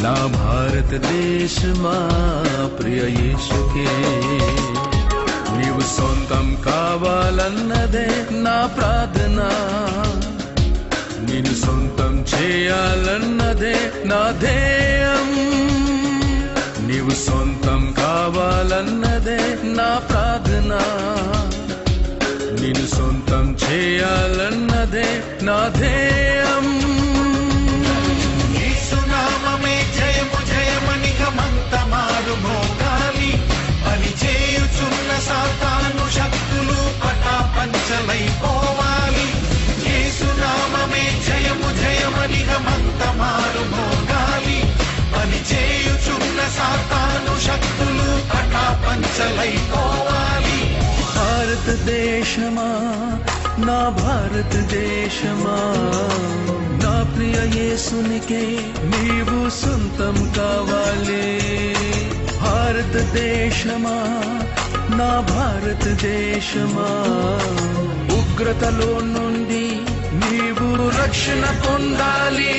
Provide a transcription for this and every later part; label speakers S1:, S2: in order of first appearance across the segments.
S1: నా భారతదేశమా ప్రియ యేసుకే నీవు సొంతం కావాలన్నదే నా ప్రార్థన నిన్ను సొంతం చేయాలన్నదే నా ధ్యేయం నీవు సొంతం కావాలన్నదే నా ప్రార్థన నిన్ను సొంతం చేయాలన్నదే నా ధ్యేయం
S2: యేసు నామమే జయము జయమని గమంతమారు మోగాలి పని చేయుచున్న సాతాను శక్తులు పటాపంచలైపోవాలి యేసు నామమే జయము జయమని గమంతమారు మోగాలి పని చేయుచున్న సాతాను శక్తులు పటాపంచలైపోవాలి
S1: భారతదేశమా నా భారతదేశమా నా ప్రియ యేసునికే నీవు సొంతం కావాలి భారతదేశమా నా భారతదేశమా ఉగ్రతలో నుండి నీవు రక్షణ పొందాలి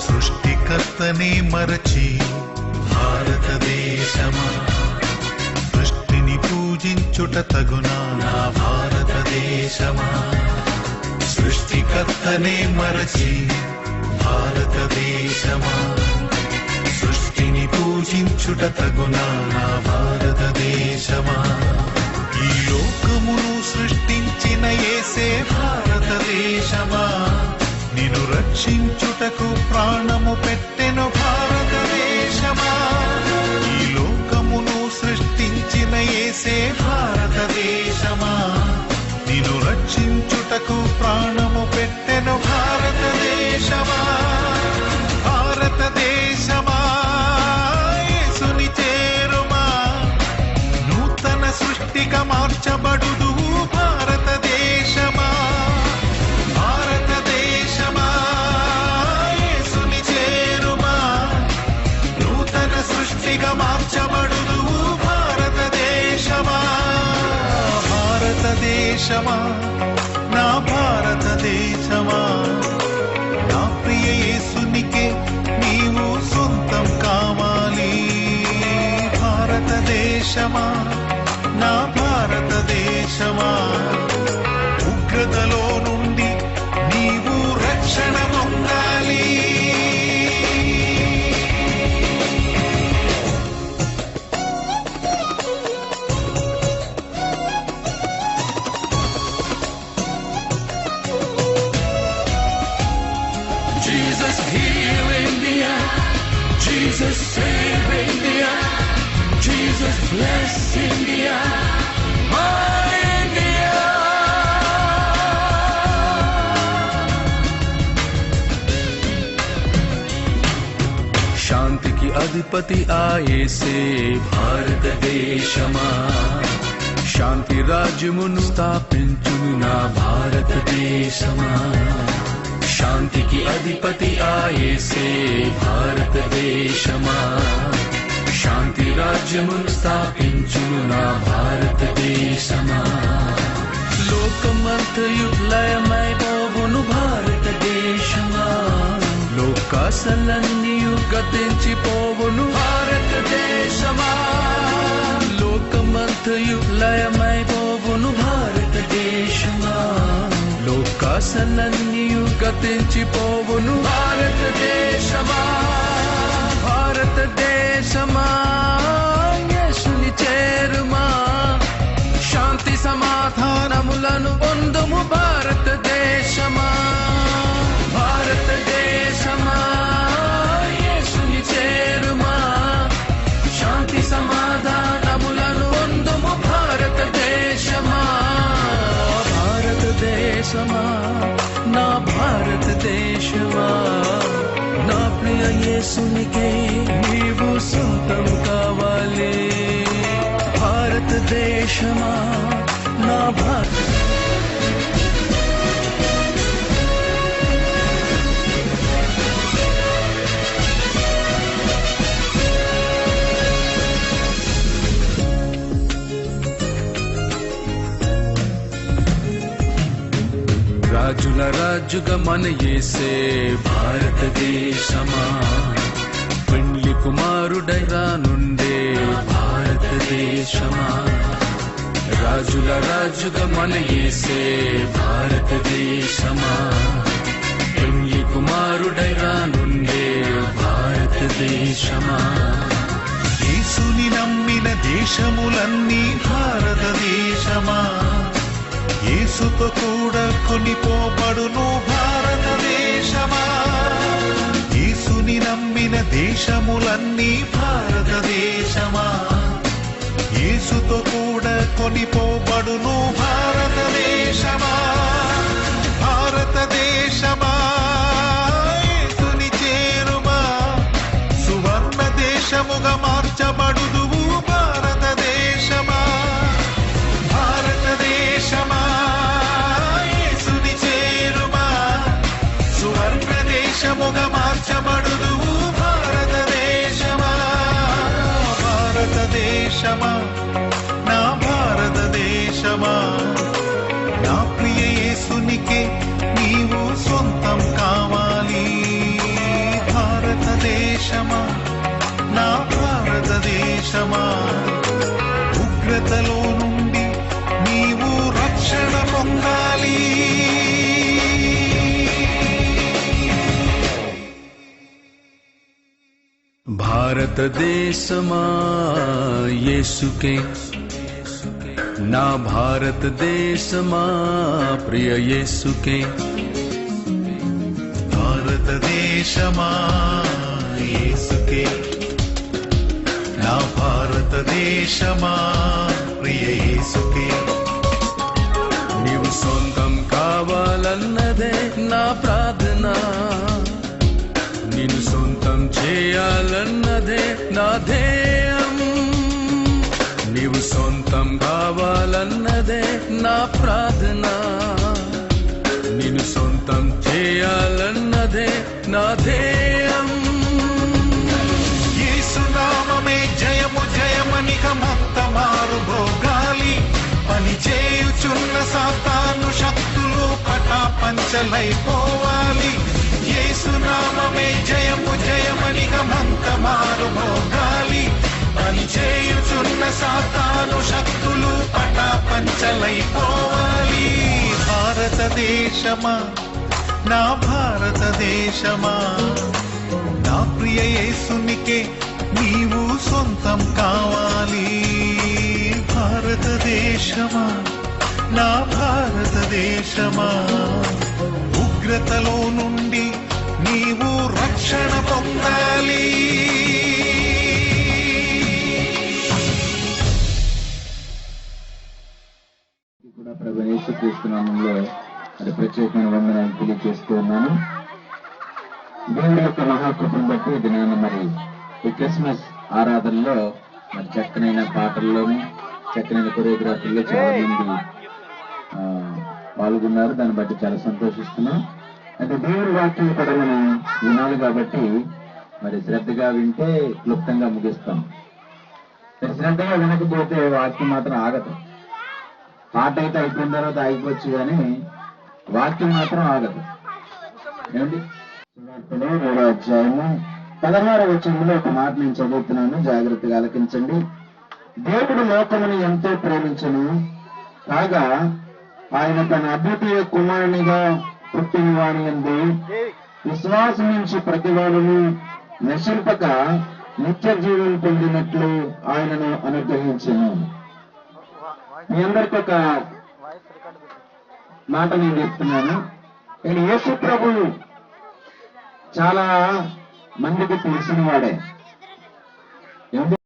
S2: సృష్టికర్తనే మరచి భారతదేశమా సృష్టిని పూజించుట తగునా నా భారతదేశమా సృష్టికర్తనే మరచి భారతదేశమా సృష్టిని పూజించుట తగునా నా భారతదేశమా ఈ లోకమును సృష్టించిన యేసే భారతదేశమా నిన్ను రక్షించుటకు ప్రాణము పెట్టెను భారతదేశమా ఈ లోకమును సృష్టించిన యేసే భారతదేశమా నిన్ను రక్షించుటకు ప్రాణము పెట్టెను భారతదేశమా భారతదేశమా యేసుని చేరుమా నూతన సృష్టిగా మార్చబడుదు భారతదేశమా భారతదేశమా యేసుని చేరుమా నూతన సృష్టిగా మార్చబడుదు భారతదేశమా భారతదేశమా నా భారతదేశమా నా ప్రియ యేసునికే నీవు సొంతం కావాలి భారతదేశమా నా భారతదేశమా ఉగ్రతలో నుండి నీవు రక్షణ పొందాలి
S1: Jesus heal India, Jesus save India, Jesus bless India, my India. శాంతికి అధిపతి ఆయేసే భారతదేశమా శాంతి రాజ్యమును స్థాపించును నా భారతదేశమా శాంతికి అధిపతి ఆయేసే భారతదేశమా శాంతి రాజ్యమును స్థాపించును నా భారతదేశమా లోకమంతయు లయమైపోవును భారతదేశమా లోకాసలన్నీయు గతించిపోవును భారతదేశమా లోకమంతయు లయమైపోవును భారతదేశమా లోకాసలన్నీయు గతించిపోవును భారతదేశమా భారతదేశమా యేసుని చేరుమా శాంతి సమాధానములను పొందుము భారతదేశమా భారతదేశమా యేసుని చేరుమా శాంతి యేసునికే నీవు సొంతం కావాలి. భారతదేశమా నా రాజుల రాజుగా మన యేసే భారతదేశమా, పెండ్లి కుమారుడై రానుండే భారతదేశమా. రాజుల రాజుగా మన యేసే భారతదేశమా, పెండ్లి కుమారుడై రానుండే భారతదేశమా.
S2: యేసుని నమ్మిన దేశములన్నీ భారతదేశమా, యేసుతో కూడా కొనిపోబడును భారతదేశమా. యేసుని నమ్మిన దేశములన్నీ భారతదేశమా, యేసుతో కూడా కొనిపోబడును భారతదేశమా. భారతదేశమా యేసుని చేరుమా, సువర్ణ దేశముగా మార్చబడుదువు భారతదేశమా. భారతదేశమా యేసుని చేరుమా, సువర్ణ దేశముగా మార్చబడుదువు భారతదేశమా. భారతదేశమా నా భారతదేశమా, నా ప్రియ యేసునికే నీవు సొంతం కావాలి. భారతదేశమా నా భారతదేశమా, ఉగ్రతలో నుండి నీవు రక్షణ పొందాలి.
S1: భారతదేశమా యేసుకే నా భారతదేశమా ప్రియ యేసుకే.
S2: భారతదేశమా యేసుకే, నా భారతదేశమా ప్రియ యేసుకే.
S1: నీవు సొంతం కావాలన్నదే నా ప్రార్థన, నిన్ను సొంతం చేయాలన్నదే నా ధ్యేయం. నీవు సొంతం కావాలన్నదే నా ప్రార్థన, నిన్ను సొంతం చేయాలన్నదే నా ధ్యేయం.
S2: యేసునామమే జయము జయమనిక మొత్తమారు భోగాలి. పని చేయుచున్న సాతాను శక్తులు పటాపంచలైపోవాలి. యేసునామమే జయము జయమనిక మొత్తమారు భోగాలి. పని చేయుచున్న సాతాను శక్తులు పటాపంచలైపోవాలి. భారతదేశమా నా భారతదేశమా, నా ప్రియ యేసునికే నీవు సొంతం కావాలి. భారతదేశమా నా భారతదేశమా, ఉగ్రతలో నుండి నీవు రక్షణ పొందాలి.
S3: కూడా ప్రభువైన యేసుక్రీస్తు నామములో మరి ప్రత్యేకమైన వందనాలు తెలియజేస్తూ ఉన్నాను. దేవుడి యొక్క మహాకృపను బట్టి ఈ దినాన మరి ఈ క్రిస్మస్ ఆరాధనలో మరి చక్కనైన పాటల్లోని చక్కనైన కొరియోగ్రాఫీల్లో చాలా మంది పాల్గొన్నారు. దాన్ని బట్టి చాలా సంతోషిస్తున్నాం. అయితే దేవుడి వాక్యం కూడా మనం వినాలి కాబట్టి మరి శ్రద్ధగా వింటే క్లుప్తంగా ముగిస్తాం. శ్రద్ధగా వినకపోతే వాక్యం మాత్రం ఆగదు. పాట అయితే అయిపోయిన తర్వాత ఆగిపోవచ్చు కానీ వాక్యం మాత్రం ఆగదు. ఏమండి? 2వ అధ్యాయము 16వ వచనంలో ఒక మాట నేను చదువుతున్నాను, జాగ్రత్తగా ఆలకించండి. దేవుడు లోకమును ఎంతో ప్రేమించెను, కాగా ఆయన తన అద్వితీయ కుమారునిగా పుట్టిన వాని యందు విశ్వాసం నుంచి ప్రతివాడును నశింపక నిత్య జీవం పొందినట్లు ఆయనను అనుగ్రహించెను. మీ అందరికి ఒక మాట నేను చెప్తున్నాను. నేను యేసు ప్రభు చాలా మందికి తెలిసిన వాడే.